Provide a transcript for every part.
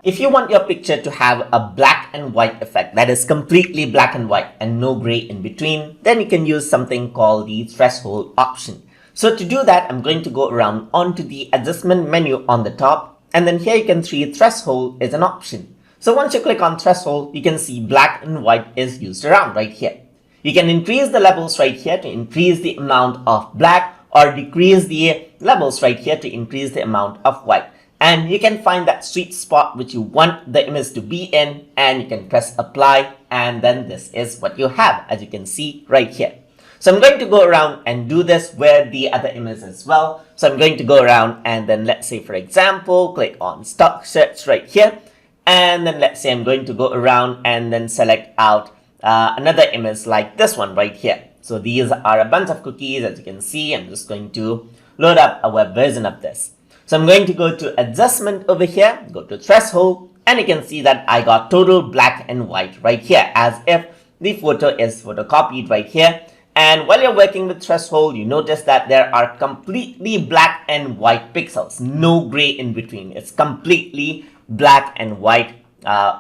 If you want your picture to have a black and white effect, that is completely black and white and no gray in between, then you can use something called the threshold option. So to do that, I'm going to go around onto the adjustment menu on the top, and then here you can see threshold is an option. So once you click on threshold, you can see black and white is used around right here. You can increase the levels right here to increase the amount of black, or decrease the levels right here to increase the amount of white. And you can find that sweet spot which you want the image to be in, and you can press apply, and then this is what you have, as you can see right here. So I'm going to go around and do this with the other image as well. So I'm going to go around and then let's say, for example, click on stock search right here. And then let's say I'm going to go around and then select out another image like this one right here. So these are a bunch of cookies, as you can see. I'm just going to load up a web version of this. So I'm going to go to adjustment over here, go to threshold, and you can see that I got total black and white right here, as if the photo is photocopied right here. And while you're working with threshold, you notice that there are completely black and white pixels, no gray in between. It's completely black and white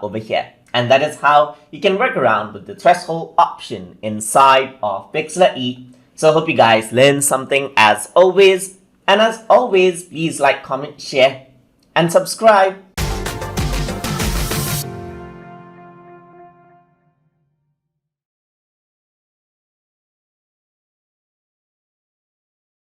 over here. And that is how you can work around with the threshold option inside of Pixlr E. So I hope you guys learned something as always. And as always, please like, comment, share, and subscribe.